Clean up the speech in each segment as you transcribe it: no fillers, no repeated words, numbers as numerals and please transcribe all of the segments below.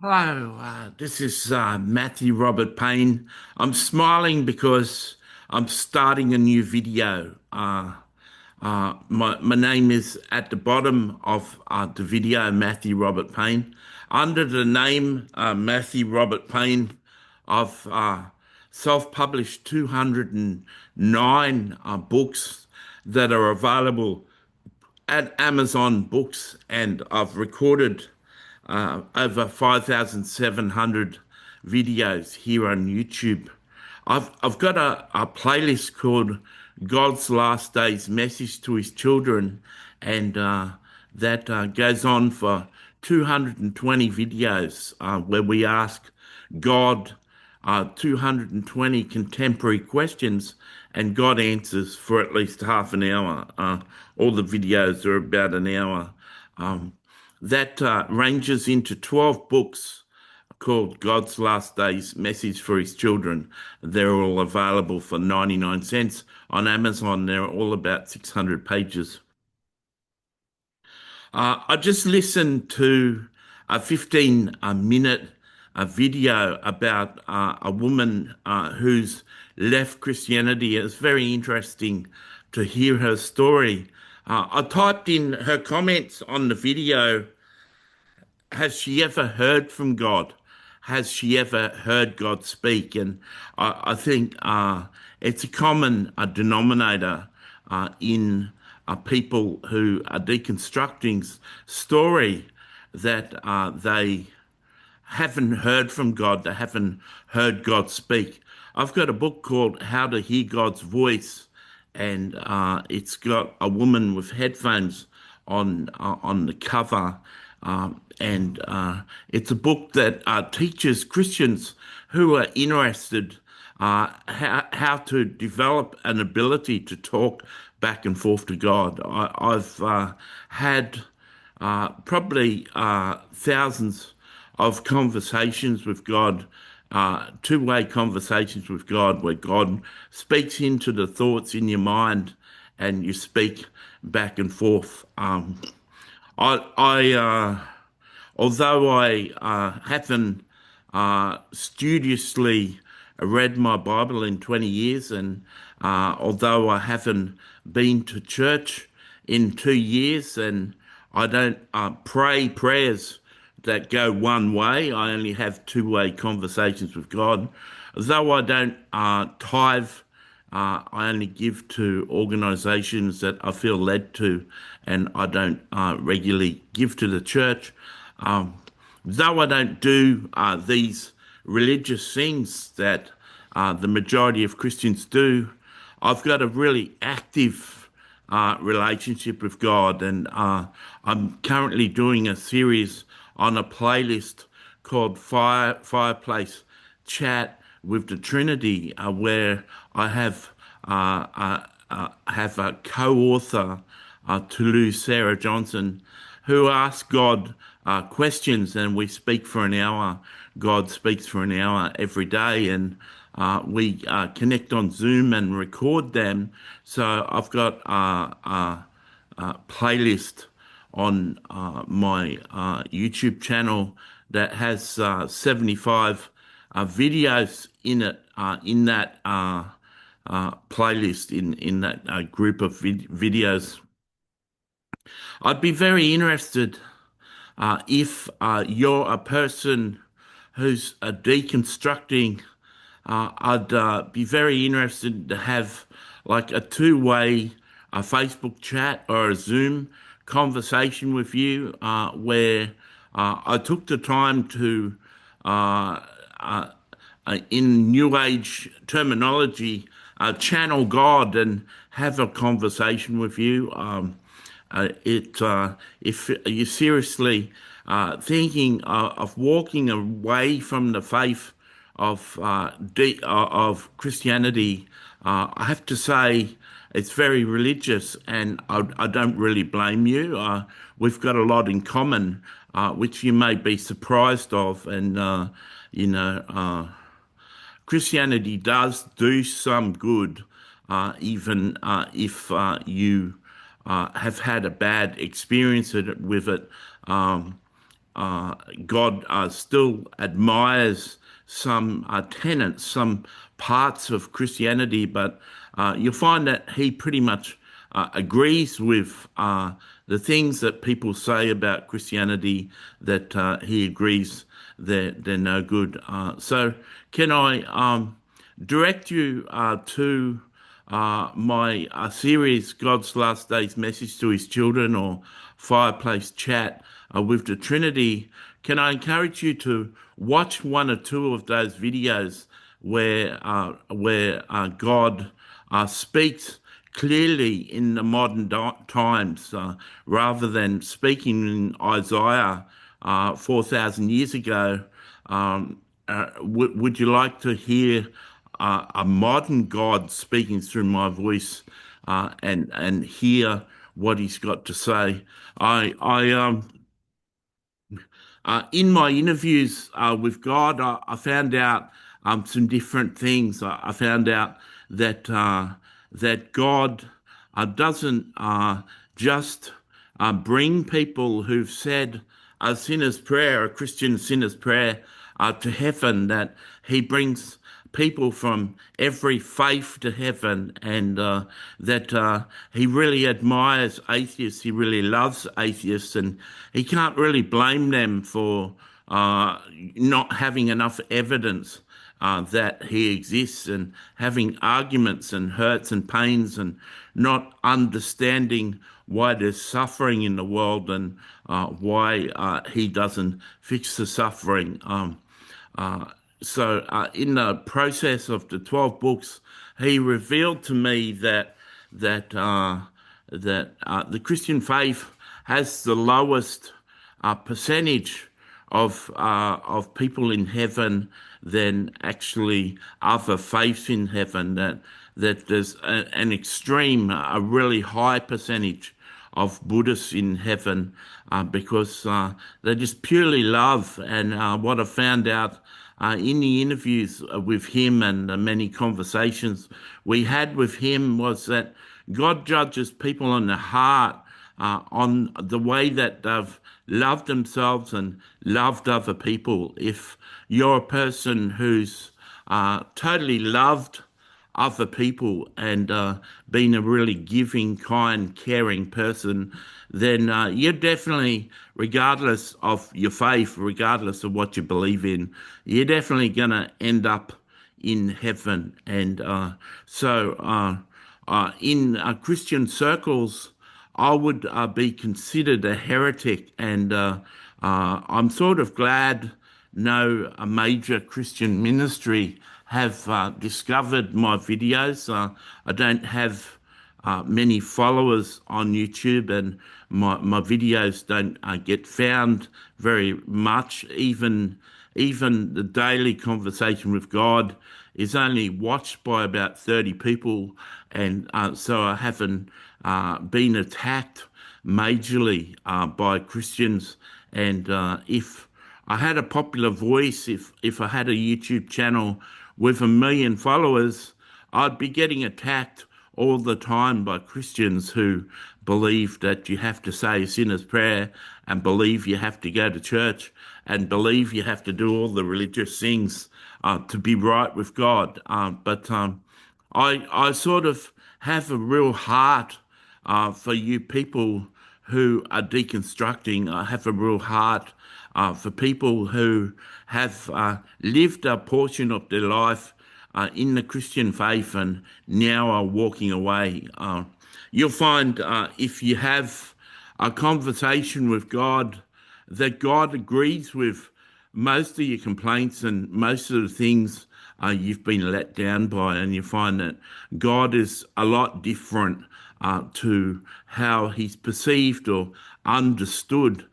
Hello, this is Matthew Robert Payne. I'm smiling because I'm starting a new video. My name is at the bottom of the video, Matthew Robert Payne. Under the name Matthew Robert Payne, I've self-published 209 books that are available at Amazon Books, and I've recorded over 5,700 videos here on YouTube. I've got a playlist called God's Last Days Message to His Children, and that goes on for 220 videos where we ask God 220 contemporary questions, and God answers for at least half an hour. All the videos are about an hour. Um, that ranges into 12 books called God's Last Days Message for His Children. They're all available for 99 cents on Amazon. They're all about 600 pages. I just listened to a 15-minute video about a woman who's left Christianity. It's very interesting to hear her story. I typed in her comments on the video. Has she ever heard from God? Has she ever heard God speak? And I think it's a common denominator in people who are deconstructing story that they haven't heard from God, they haven't heard God speak. I've got a book called How to Hear God's Voice, and it's got a woman with headphones on the cover, and it's a book that teaches Christians who are interested how to develop an ability to talk back and forth to God. I've had probably thousands of conversations with God, two-way conversations with God, where God speaks into the thoughts in your mind, and you speak back and forth. Although I haven't studiously read my Bible in 20 years, and although I haven't been to church in 2 years, and I don't pray prayers that go one way, I only have two-way conversations with God. Though I don't tithe, I only give to organisations that I feel led to, and I don't regularly give to the church. Um, though I don't do these religious things that the majority of Christians do, I've got a really active relationship with God, and I'm currently doing a series on a playlist called Fireplace Chat with the Trinity, where I have a co-author, Toulouse Sarah Johnson, who asks God questions, and we speak for an hour. God speaks for an hour every day, and we connect on Zoom and record them. So I've got a playlist on my YouTube channel that has 75 videos in it, in that playlist, in that group of videos. I'd be very interested if you're a person who's deconstructing. I'd be very interested to have like a two-way Facebook chat or a Zoom conversation with you, where I took the time to, uh, uh, in New Age terminology, channel God and have a conversation with you. If you're seriously thinking of walking away from the faith of Christianity, I have to say it's very religious, and I don't really blame you. We've got a lot in common, which you may be surprised of, and you know. Christianity does do some good, even if you have had a bad experience with it. God still admires some tenets, some parts of Christianity, but you'll find that he pretty much agrees with the things that people say about Christianity, that he agrees they're no good. So, can I direct you to my series, God's Last Days Message to His Children, or Fireplace Chat with the Trinity? Can I encourage you to watch one or two of those videos where God speaks clearly in the modern times, rather than speaking in Isaiah 4,000 years ago? Would you like to hear a modern God speaking through my voice, and hear what He's got to say? I In my interviews with God, I found out some different things. I found out that that God doesn't just bring people who've said a sinner's prayer, a Christian sinner's prayer, to heaven. That He brings people from every faith to heaven, and that he really admires atheists. He really loves atheists, and he can't really blame them for not having enough evidence that he exists, and having arguments and hurts and pains, and not understanding why there's suffering in the world, and why he doesn't fix the suffering. In the process of the 12 books, he revealed to me that the Christian faith has the lowest percentage of people in heaven than actually other faiths in heaven. That there's an extreme, a really high percentage of Buddhists in heaven, because they just purely love. And what I found out in the interviews with him, and the many conversations we had with him, was that God judges people on the heart, on the way that they've loved themselves and loved other people. If you're a person who's totally loved other people, and being a really giving, kind, caring person, then you're definitely, regardless of your faith, regardless of what you believe in, you're definitely going to end up in heaven. And in Christian circles, I would be considered a heretic, and I'm sort of glad no a major Christian ministry have discovered my videos. I don't have many followers on YouTube, and my videos don't get found very much. Even the daily conversation with God is only watched by about 30 people, and so I haven't been attacked majorly by Christians. And if I had a popular voice, if I had a YouTube channel with 1 million followers, I'd be getting attacked all the time by Christians who believe that you have to say a sinner's prayer, and believe you have to go to church, and believe you have to do all the religious things to be right with God. I sort of have a real heart for you people who are deconstructing. I have a real heart for people who have lived a portion of their life in the Christian faith, and now are walking away. You'll find, if you have a conversation with God, that God agrees with most of your complaints and most of the things you've been let down by, and you find that God is a lot different to how He's perceived or understood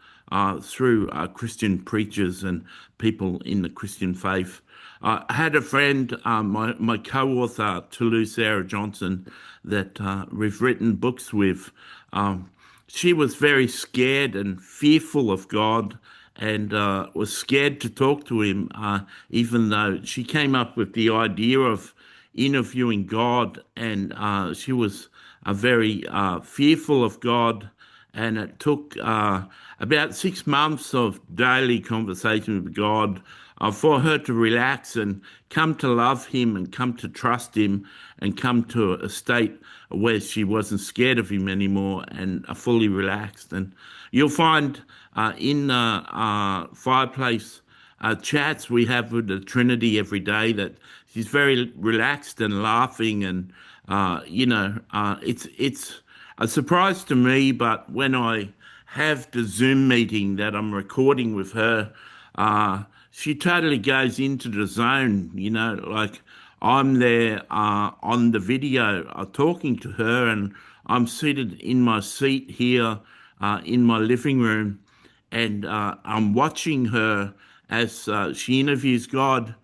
through Christian preachers and people in the Christian faith. I had a friend, my co-author, Toulouse Sarah Johnson, that we've written books with. She was very scared and fearful of God, and was scared to talk to Him, even though she came up with the idea of interviewing God, and she was very fearful of God, and it took about 6 months of daily conversation with God for her to relax and come to love Him and come to trust Him and come to a state where she wasn't scared of Him anymore and fully relaxed. And you'll find in fireplace chats we have with the Trinity every day that she's very relaxed and laughing, and it's a surprise to me. But when I have the Zoom meeting that I'm recording with her, she totally goes into the zone. Like I'm there on the video talking to her, and I'm seated in my seat here in my living room, and I'm watching her as she interviews God,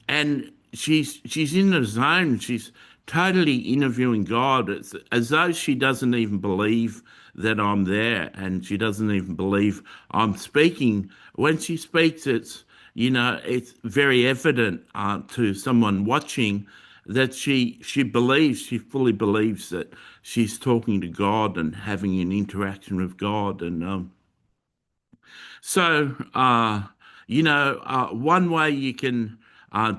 and she's in the zone. She's totally interviewing God. It's as though she doesn't even believe that I'm there, and she doesn't even believe I'm speaking. When she speaks, it's very evident to someone watching that she fully believes that she's talking to God and having an interaction with God. And so, one way you can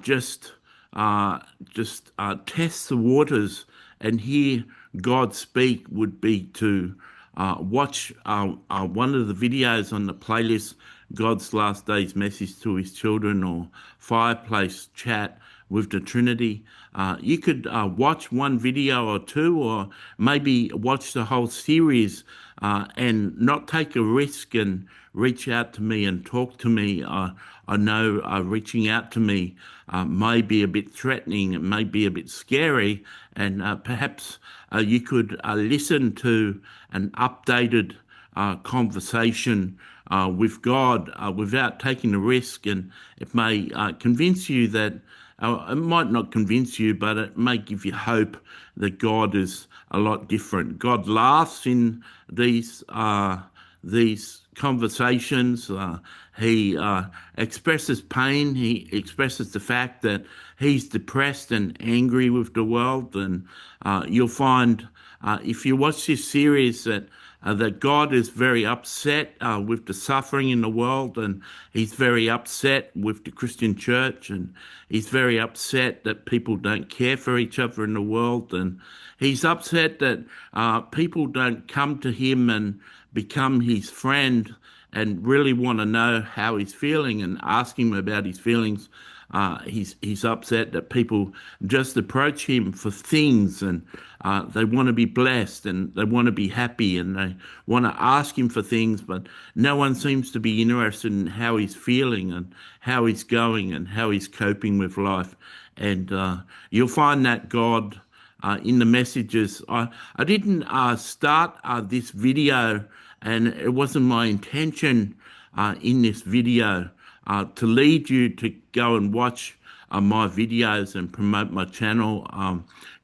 just test the waters and hear God speak would be to watch one of the videos on the playlist, God's Last Days Message to His Children, or Fireplace Chat with the Trinity. You could watch one video or two, or maybe watch the whole series and not take a risk and reach out to me and talk to me. I know reaching out to me may be a bit threatening, it may be a bit scary, and perhaps you could listen to an updated conversation with God without taking a risk, and it may convince you that it might not convince you, but it may give you hope that God is a lot different. God laughs in these conversations. He expresses pain. He expresses the fact that he's depressed and angry with the world. And you'll find, if you watch this series, that God is very upset with the suffering in the world, and He's very upset with the Christian church, and He's very upset that people don't care for each other in the world, and He's upset that people don't come to Him and become His friend and really want to know how He's feeling and ask Him about His feelings. He's upset that people just approach Him for things, and they want to be blessed and they want to be happy and they want to ask Him for things, but no one seems to be interested in how He's feeling and how He's going and how He's coping with life. And you'll find that God in the messages. I didn't start this video, and it wasn't my intention in this video to lead you to go and watch my videos and promote my channel.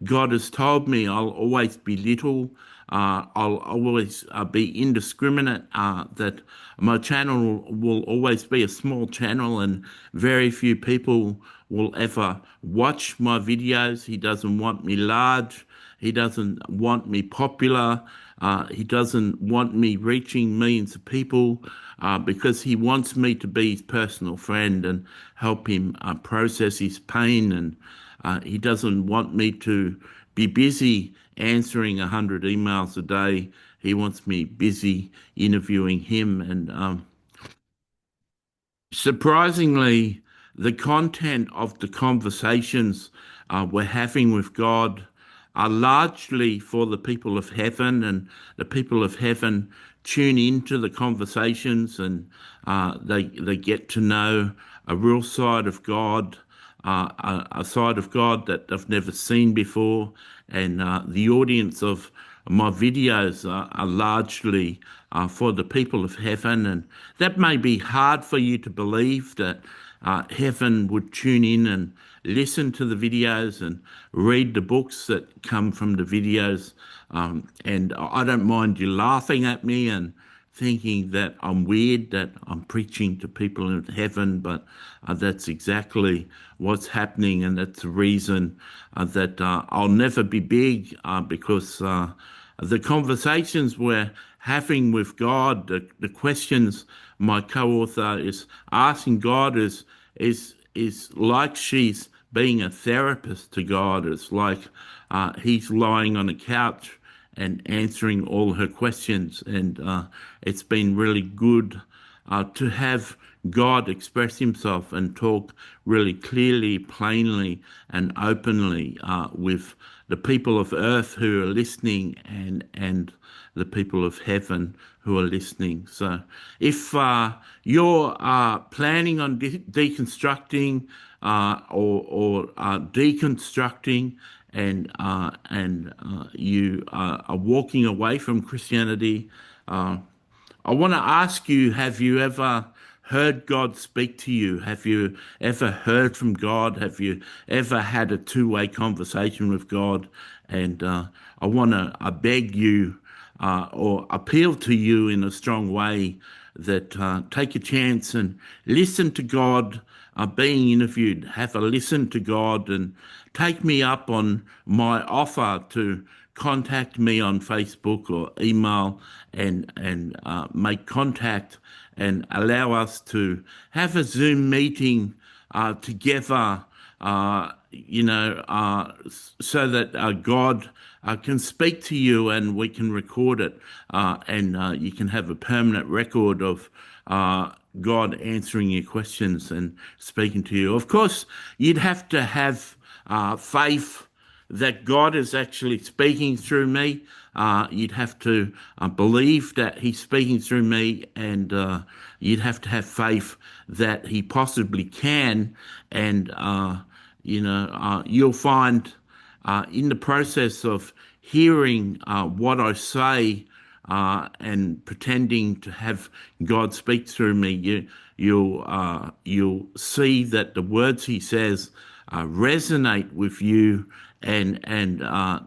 God has told me I'll always be little. I'll always be indiscriminate, that my channel will always be a small channel and very few people will ever watch my videos. He doesn't want me large. He doesn't want me popular. He doesn't want me reaching millions of people because He wants me to be His personal friend and help him process his pain. And He doesn't want me to be busy answering 100 emails a day. He wants me busy interviewing Him. And surprisingly, the content of the conversations we're having with God are largely for the people of heaven, and the people of heaven tune into the conversations, and they get to know a real side of God, a side of God that they've never seen before. And the audience of my videos are largely for the people of heaven, and that may be hard for you to believe, that heaven would tune in and listen to the videos and read the books that come from the videos. And I don't mind you laughing at me and thinking that I'm weird, that I'm preaching to people in heaven, but that's exactly what's happening, and that's the reason that I'll never be big, because the conversations we're having with God, the questions my co-author is asking God is like she's being a therapist to God. It's like he's lying on a couch and answering all her questions. And it's been really good to have God express himself and talk really clearly, plainly, and openly with the people of earth who are listening and the people of heaven who are listening. So if you're planning on deconstructing or deconstructing and you are walking away from Christianity, I want to ask you, have you ever heard God speak to you? Have you ever heard from God? Have you ever had a two-way conversation with God? And I want to beg you or appeal to you in a strong way that take a chance and listen to God being interviewed. Have a listen to God and take me up on my offer to contact me on Facebook or email and make contact and allow us to have a Zoom meeting together, so that God can speak to you and we can record it and you can have a permanent record of God answering your questions and speaking to you. Of course, you'd have to have faith that God is actually speaking through me. You'd have to believe that he's speaking through me, and you'd have to have faith that he possibly can. And, you'll find in the process of hearing what I say and pretending to have God speak through me, you'll see that the words he says resonate with you and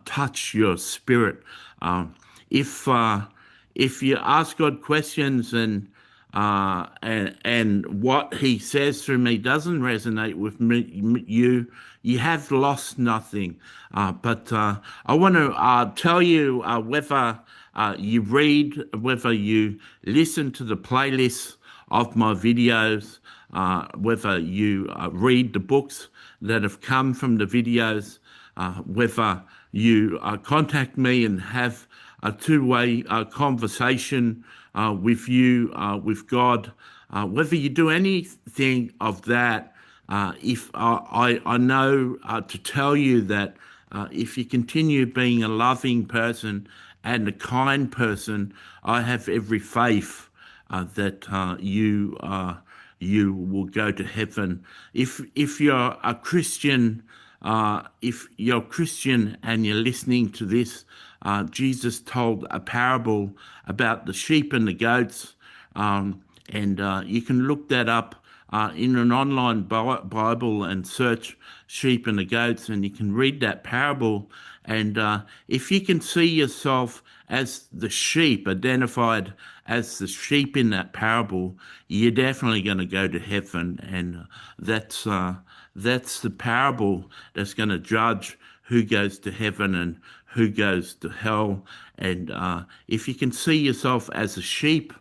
touch your spirit. If you ask God questions and what he says through me doesn't resonate with you have lost nothing. But I want to tell you whether you read, whether you listen to the playlists of my videos, whether you read the books that have come from the videos, whether you contact me and have a two-way conversation with you, with God, whether you do anything of that, if I know to tell you that if you continue being a loving person and a kind person, I have every faith that you will go to heaven. If you're a Christian, if you're Christian and you're listening to this, Jesus told a parable about the sheep and the goats, and you can look that up in an online Bible and search sheep and the goats, and you can read that parable. And if you can see yourself as the sheep, identified as the sheep in that parable, you're definitely going to go to heaven. And that's the parable that's going to judge who goes to heaven and who goes to hell. And if you can see yourself as a sheep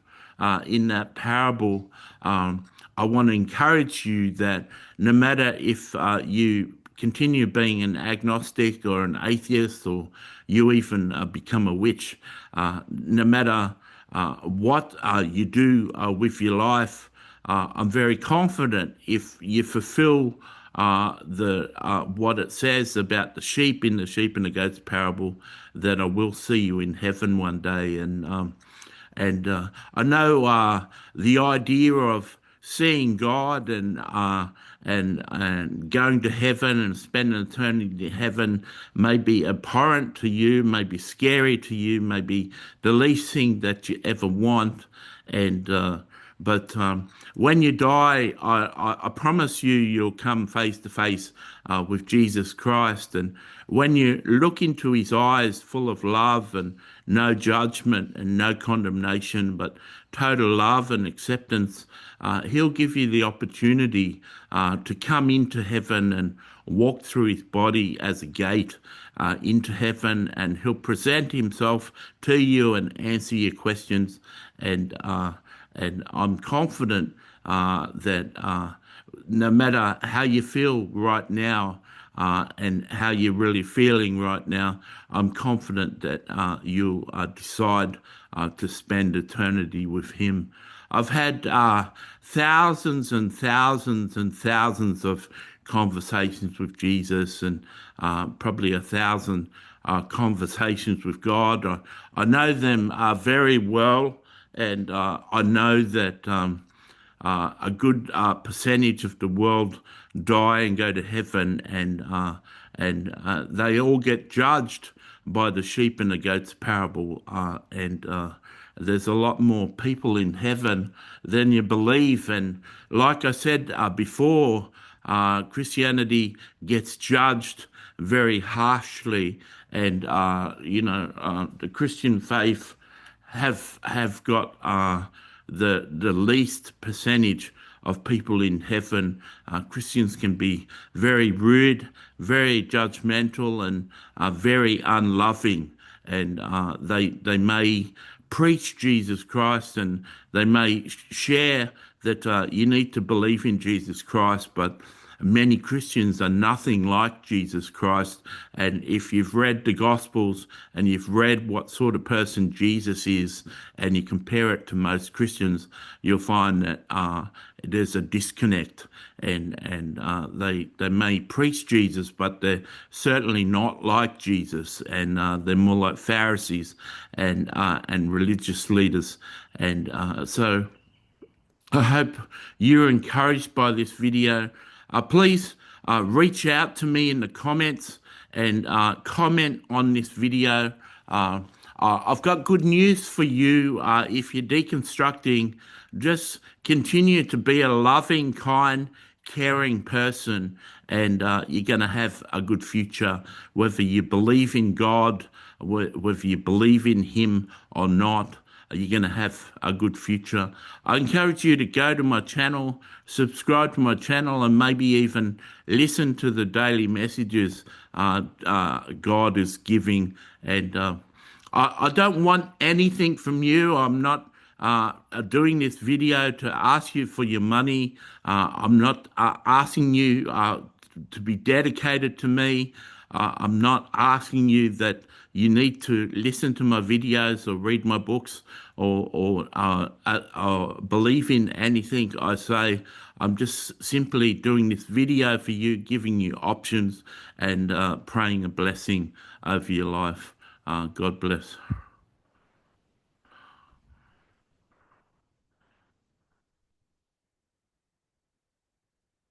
in that parable, I want to encourage you that no matter if you continue being an agnostic or an atheist, or you even become a witch, no matter what you do with your life, I'm very confident if you fulfill what it says about the sheep in the sheep and the goats parable, that I will see you in heaven one day. And I know the idea of seeing God and going to heaven and spending eternity in heaven may be abhorrent to you, may be scary to you, may be the least thing that you ever want. And But when you die, I promise you, you'll come face to face with Jesus Christ. And when you look into his eyes full of love and no judgment and no condemnation, but total love and acceptance, he'll give you the opportunity to come into heaven and walk through his body as a gate into heaven, and he'll present himself to you and answer your questions. And I'm confident that no matter how you feel right now and how you're really feeling right now, I'm confident that you'll decide to spend eternity with him. I've had thousands and thousands and thousands of conversations with Jesus, and probably 1,000 conversations with God. I know them very well, and I know that a good percentage of the world die and go to heaven, and they all get judged by the sheep and the goats parable, and there's a lot more people in heaven than you believe. And like I said before, Christianity gets judged very harshly, and the Christian faith have got the least percentage of people in heaven. Christians can be very rude, very judgmental, and very unloving, and they may preach Jesus Christ, and they may share that you need to believe in Jesus Christ, but many Christians are nothing like Jesus Christ. And if you've read the Gospels and you've read what sort of person Jesus is, and you compare it to most Christians, you'll find that there's a disconnect. And they may preach Jesus, but they're certainly not like Jesus, and they're more like Pharisees and religious leaders. And so I hope you're encouraged by this video. Please reach out to me in the comments and comment on this video. I've got good news for you. If you're deconstructing, just continue to be a loving, kind, caring person, and you're going to have a good future, whether you believe in God, whether you believe in him or not. You're going to have a good future. I encourage you to go to my channel, subscribe to my channel, and maybe even listen to the daily messages God is giving. And I don't want anything from you. I'm not doing this video to ask you for your money. I'm not asking you to be dedicated to me. I'm not asking you that you need to listen to my videos or read my books or believe in anything I say. I'm just simply doing this video for you, giving you options, and praying a blessing over your life. God bless.